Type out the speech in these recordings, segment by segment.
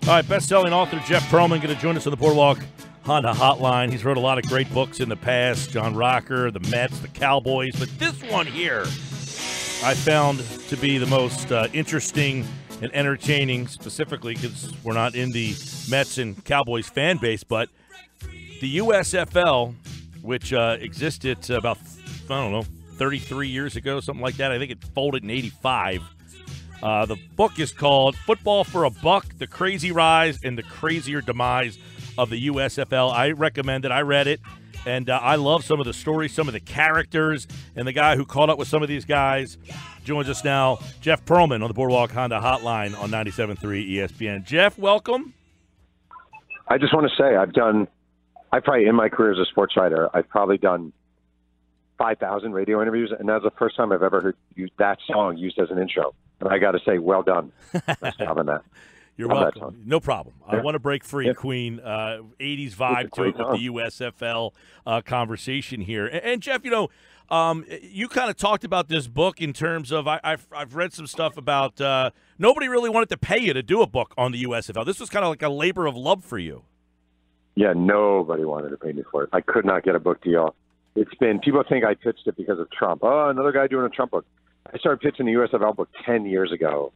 All right, best-selling author Jeff Pearlman going to join us on the Boardwalk Honda Hotline. He's wrote a lot of great books in the past, John Rocker, the Mets, the Cowboys. But this one here I found to be the most interesting and entertaining, specifically because we're not in the Mets and Cowboys fan base, but the USFL, which existed about, 33 years ago, something like that. I think it folded in 85. The book is called Football for a Buck, The Crazy Rise and the Crazier Demise of the USFL. I recommend it. I read it, and I love some of the stories, some of the characters, and the guy who caught up with some of these guys joins us now, Jeff Pearlman on the Boardwalk Honda Hotline on 97.3 ESPN. Jeff, welcome. I just want to say I've probably, in my career as a sports writer, I've probably done 5,000 radio interviews, and that's the first time I've ever heard that song used as an intro. And I got to say, well done. Nice job on that. You're welcome. No problem. I want to break free, Queen. 80s vibe to it with the USFL conversation here. And Jeff, you kind of talked about this book in terms of I've read some stuff about nobody really wanted to pay you to do a book on the USFL. This was kind of like a labor of love for you. Yeah, nobody wanted to pay me for it. I could not get a book deal. People think I pitched it because of Trump. Oh, another guy doing a Trump book. I started pitching the USFL book 10 years ago.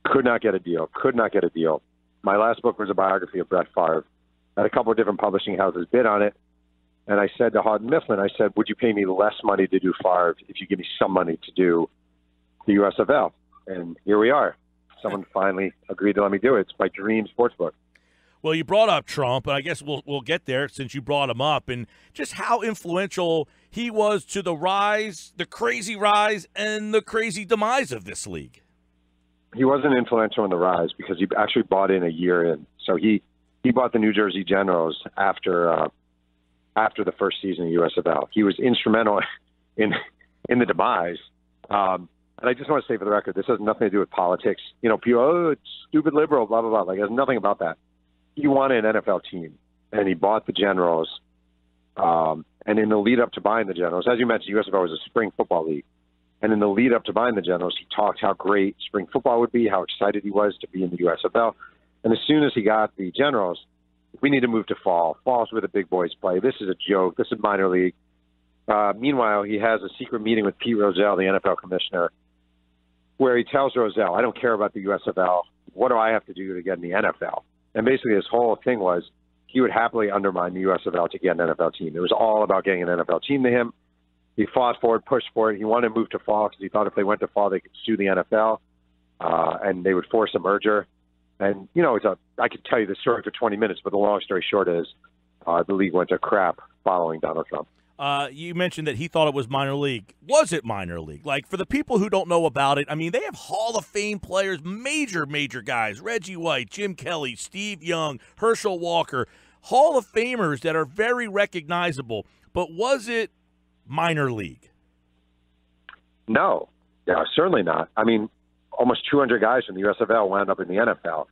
Could not get a deal. My last book was a biography of Brett Favre. Had a couple of different publishing houses bid on it. And I said to Houghton Mifflin, I said, would you pay me less money to do Favre if you give me some money to do the USFL? And here we are. Someone finally agreed to let me do it. It's my dream sports book. Well, you brought up Trump, and I guess we'll get there since you brought him up, and just how influential he was to the rise, the crazy rise, and the crazy demise of this league. He wasn't influential in the rise because he actually bought in a year in. So he bought the New Jersey Generals after the first season of USFL. He was instrumental in the demise. And I just want to say for the record, this has nothing to do with politics. People, it's stupid liberal, blah, blah, blah. Like, it has nothing about that. He wanted an NFL team, and he bought the Generals. And in the lead up to buying the Generals, as you mentioned, USFL was a spring football league. And in the lead up to buying the Generals, he talked how great spring football would be, how excited he was to be in the USFL. And as soon as he got the Generals, we need to move to fall. Fall's where the big boys play. This is a joke. This is minor league. Meanwhile, he has a secret meeting with Pete Rozelle, the NFL commissioner, where he tells Rozelle, I don't care about the USFL. What do I have to do to get in the NFL? And basically his whole thing was he would happily undermine the USFL to get an NFL team. It was all about getting an NFL team to him. He fought for it, pushed for it. He wanted to move to fall because he thought if they went to fall, they could sue the NFL, and they would force a merger. And, I could tell you the story for 20 minutes, but the long story short is the league went to crap following Donald Trump. You mentioned that he thought it was minor league. Was it minor league? Like, for the people who don't know about it, I mean, they have Hall of Fame players, major guys, Reggie White, Jim Kelly, Steve Young, Herschel Walker, Hall of Famers that are very recognizable. But was it minor league? No, certainly not. I mean, almost 200 guys from the USFL wound up in the NFL.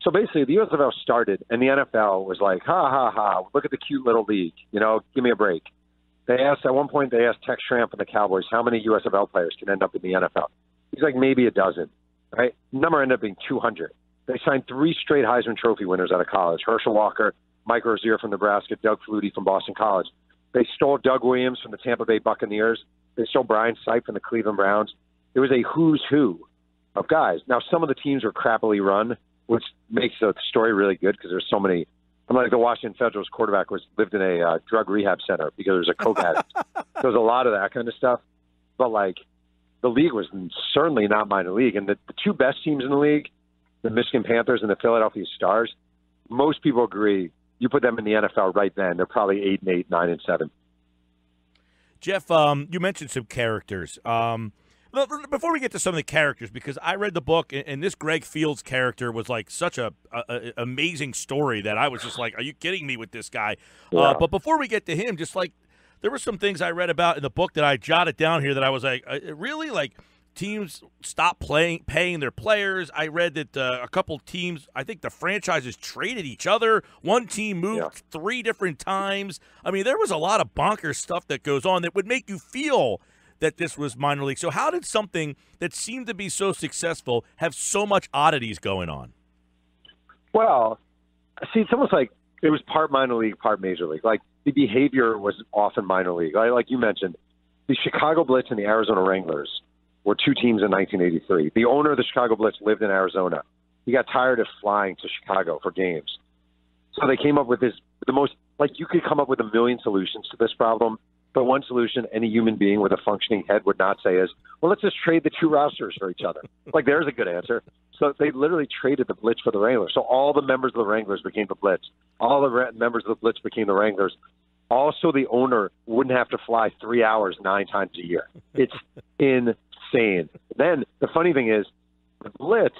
So basically, the USFL started, and the NFL was like, ha, ha, ha, look at the cute little league. Give me a break. At one point, they asked Tex Schramm from the Cowboys how many USFL players can end up in the NFL. He's like, maybe a dozen, right? Number ended up being 200. They signed 3 straight Heisman Trophy winners out of college: Herschel Walker, Mike Rozier from Nebraska, Doug Flutie from Boston College. They stole Doug Williams from the Tampa Bay Buccaneers. They stole Brian Sipe from the Cleveland Browns. It was a who's who of guys. Now, some of the teams were crappily run, which makes the story really good because there's so many. I'm like the Washington Federals quarterback lived in a drug rehab center because there was a coke addict. There was a lot of that kind of stuff. But, the league was certainly not minor league. And the 2 best teams in the league, the Michigan Panthers and the Philadelphia Stars, most people agree you put them in the NFL right then, they're probably 8-8, 9-7. Jeff, you mentioned some characters. Before we get to some of the characters, because I read the book, and this Greg Fields character was like such a amazing story that I was just like, are you kidding me with this guy? Yeah. But before we get to him, just like there were some things I read about in the book that I jotted down here that I was like, really? Like, teams stopped paying their players. I read that a couple teams, I think the franchises traded each other. One team moved 3 different times. I mean, there was a lot of bonkers stuff that goes on that would make you feel that this was minor league. So how did something that seemed to be so successful have so much oddities going on? Well, see, it's almost like it was part minor league, part major league. Like the behavior was often minor league. Like you mentioned, the Chicago Blitz and the Arizona Wranglers were two teams in 1983. The owner of the Chicago Blitz lived in Arizona. He got tired of flying to Chicago for games. So they came up with you could come up with a million solutions to this problem, but one solution any human being with a functioning head would not say is, well, let's just trade the two rosters for each other. Like, there's a good answer. So they literally traded the Blitz for the Wranglers. So all the members of the Wranglers became the Blitz. All the members of the Blitz became the Wranglers. Also, the owner wouldn't have to fly 3 hours 9 times a year. It's insane. Then the funny thing is, the Blitz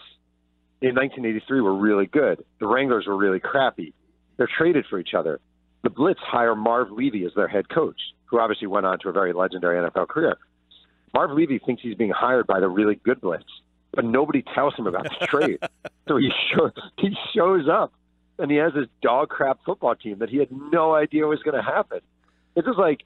in 1983 were really good. The Wranglers were really crappy. They're traded for each other. The Blitz hire Marv Levy as their head coach, who obviously went on to a very legendary NFL career. Marv Levy thinks he's being hired by the really good Blitz, but nobody tells him about the trade. So he shows up, and he has this dog crap football team that he had no idea was going to happen. It's just like,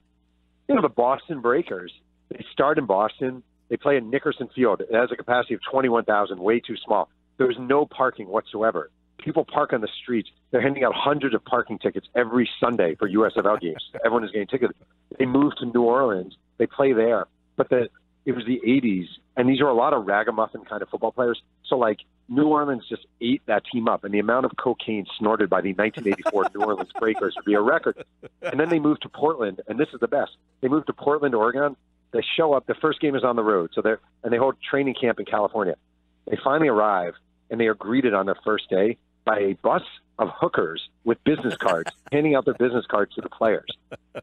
the Boston Breakers. They start in Boston. They play at Nickerson Field. It has a capacity of 21,000, way too small. There's no parking whatsoever. People park on the streets. They're handing out hundreds of parking tickets every Sunday for USFL games. Everyone is getting tickets. They moved to New Orleans. They play there. But it was the 80s, and these are a lot of ragamuffin kind of football players. So, New Orleans just ate that team up, and the amount of cocaine snorted by the 1984 New Orleans Breakers would be a record. And then they moved to Portland, and this is the best. They moved to Portland, Oregon. They show up. The first game is on the road, and they hold training camp in California. They finally arrive, and they are greeted on their first day by a bus of hookers with business cards, handing out their business cards to the players.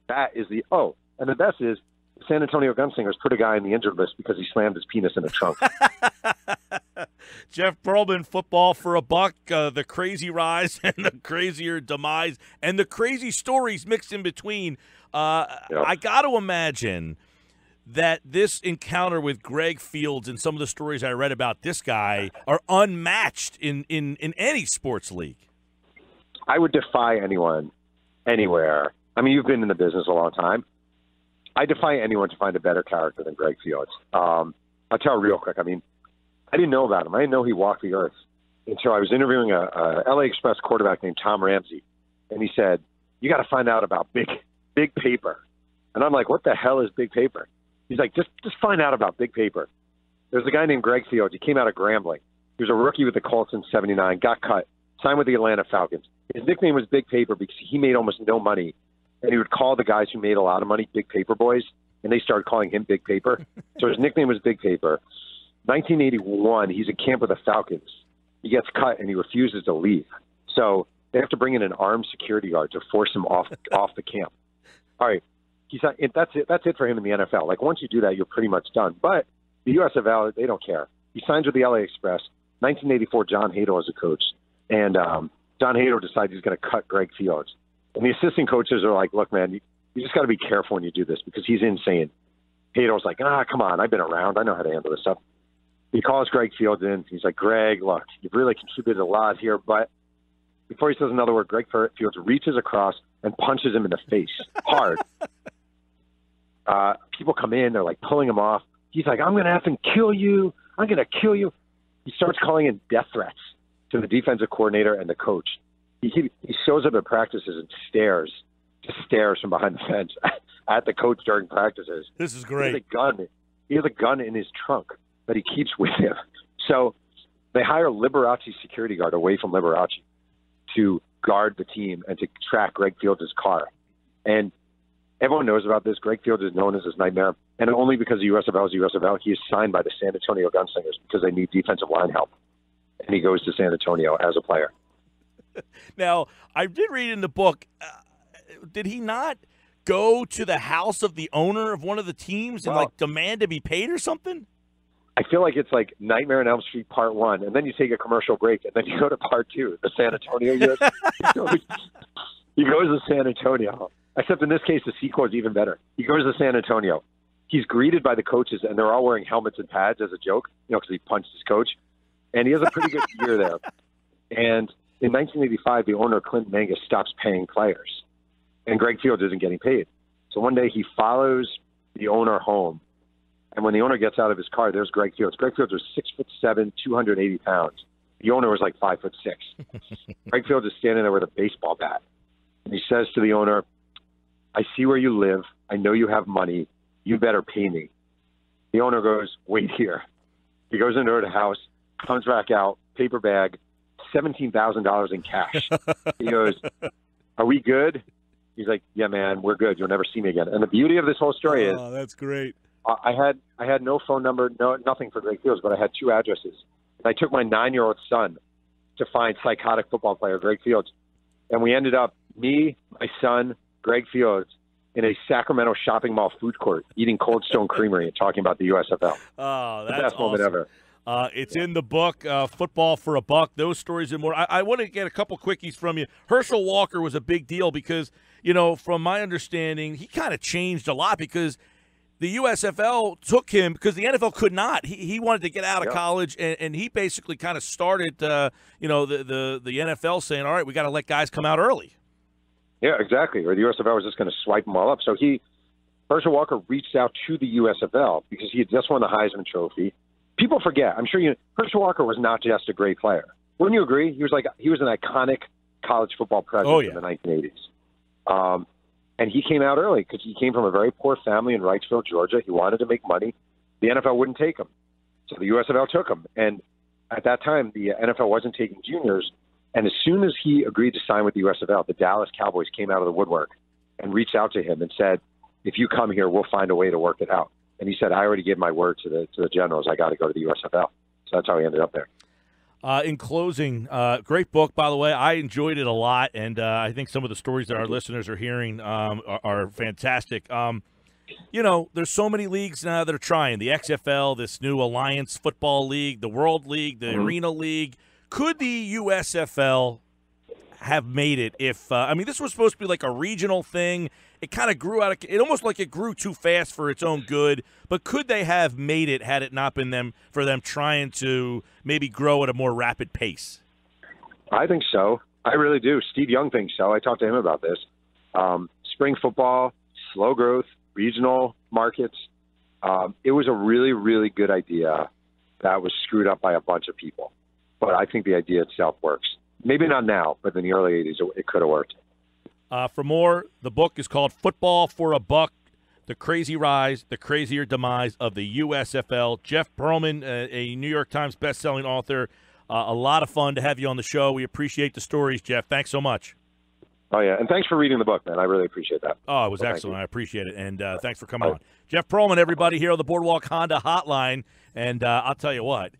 That is and the best is, the San Antonio Gunslingers put a guy in the injured list because he slammed his penis in a trunk. Jeff Pearlman, football for a buck, the crazy rise and the crazier demise, and the crazy stories mixed in between. I got to imagine that this encounter with Greg Fields and some of the stories I read about this guy are unmatched in any sports league. I would defy anyone, anywhere. I mean, you've been in the business a long time. I defy anyone to find a better character than Greg Fields. I'll tell you real quick. I mean, I didn't know about him. I didn't know he walked the earth until I was interviewing a LA Express quarterback named Tom Ramsey, and he said, "You got to find out about big paper." And I'm like, "What the hell is big paper?" He's like, just find out about big paper. There's a guy named Greg Fields. He came out of Grambling. He was a rookie with the Colts in '79, got cut, signed with the Atlanta Falcons. His nickname was Big Paper because he made almost no money, and he would call the guys who made a lot of money Big Paper Boys, and they started calling him Big Paper. So his nickname was Big Paper. 1981, he's at camp with the Falcons. He gets cut, and he refuses to leave. So they have to bring in an armed security guard to force him off the camp. All right. That's it for him in the NFL. Once you do that, you're pretty much done. But the USFL, they don't care. He signs with the LA Express. 1984, John Hadle is a coach. And John Hadle decides he's going to cut Greg Fields. And the assistant coaches are like, look, man, you just got to be careful when you do this because he's insane. Hadle's like, come on, I've been around. I know how to handle this stuff. He calls Greg Fields in. He's like, Greg, look, you've really contributed a lot here. But before he says another word, Greg Fields reaches across and punches him in the face hard. People come in, they're pulling him off. He's like, I'm going to have to kill you. I'm going to kill you. He starts calling in death threats to the defensive coordinator and the coach. He shows up at practices and stares from behind the fence at the coach during practices. This is great. He has a gun in his trunk that he keeps with him. So they hire Liberace security guard away from Liberace to guard the team and to track Greg Fields' car. And everyone knows about this. Greg Fields is known as his nightmare. And only because the USFL is USFL, he is signed by the San Antonio Gunslingers because they need defensive line help. And he goes to San Antonio as a player. Now, I did read in the book, did he not go to the house of the owner of one of the teams and demand to be paid or something? I feel like it's like Nightmare on Elm Street Part 1, and then you take a commercial break, and then you go to Part 2, the San Antonio years. He goes to San Antonio. Except in this case, the sequel is even better. He goes to San Antonio. He's greeted by the coaches, and they're all wearing helmets and pads as a joke, because he punched his coach. And he has a pretty good year there. And in 1985, the owner, Clint Mangus, stops paying players. And Greg Fields isn't getting paid. So one day he follows the owner home. And when the owner gets out of his car, there's Greg Fields. Greg Fields was 6'7", 280 pounds. The owner was 5'6". Greg Fields is standing there with a baseball bat. And he says to the owner, I see where you live. I know you have money. You better pay me. The owner goes, wait here. He goes into the house, comes back out, paper bag, $17,000 in cash. He goes, are we good? He's like, yeah, man, we're good. You'll never see me again. And the beauty of this whole story is, that's great. I had no phone number, nothing for Greg Fields, but I had 2 addresses. And I took my 9-year-old son to find psychotic football player Greg Fields. And we ended up, me, my son, Greg Fields, in a Sacramento shopping mall food court, eating Cold Stone Creamery and talking about the USFL. Oh, that's the best moment ever. It's in the book, Football for a Buck, those stories and more. I want to get a couple quickies from you. Herschel Walker was a big deal because, from my understanding, he kind of changed a lot because the USFL took him because the NFL could not. He wanted to get out of college, and he basically kind of started, the NFL saying, all right, we got to let guys come out early. Yeah, exactly. Or the USFL was just going to swipe them all up. So Herschel Walker reached out to the USFL because he had just won the Heisman Trophy. People forget. I'm sure Herschel Walker was not just a great player. Wouldn't you agree? He was an iconic college football presence in the 1980s. And he came out early because he came from a very poor family in Wrightsville, Georgia. He wanted to make money. The NFL wouldn't take him. So the USFL took him. And at that time, the NFL wasn't taking juniors. And as soon as he agreed to sign with the USFL, the Dallas Cowboys came out of the woodwork and reached out to him and said, if you come here, we'll find a way to work it out. And he said, I already gave my word to the Generals. I got to go to the USFL. So that's how he ended up there. In closing, great book, by the way. I enjoyed it a lot, and I think some of the stories that our listeners are hearing are fantastic. There's so many leagues now that are trying. The XFL, this new Alliance Football League, the World League, the Arena League. Could the USFL have made it if this was supposed to be like a regional thing. It kind of grew out of it, almost like it grew too fast for its own good. But could they have made it had it not been for them trying to maybe grow at a more rapid pace? I think so. I really do. Steve Young thinks so. I talked to him about this. Spring football, slow growth, regional markets. It was a really, really good idea that was screwed up by a bunch of people. But I think the idea itself works. Maybe not now, but in the early 80s, it could have worked. For more, the book is called Football for a Buck, The Crazy Rise, The Crazier Demise of the USFL. Jeff Pearlman, a New York Times bestselling author. A lot of fun to have you on the show. We appreciate the stories, Jeff. Thanks so much. Oh, yeah, and thanks for reading the book, man. I really appreciate that. Oh, it was excellent. I appreciate it, and thanks for coming on. Jeff Pearlman, everybody, here on the Boardwalk Honda Hotline, and I'll tell you what.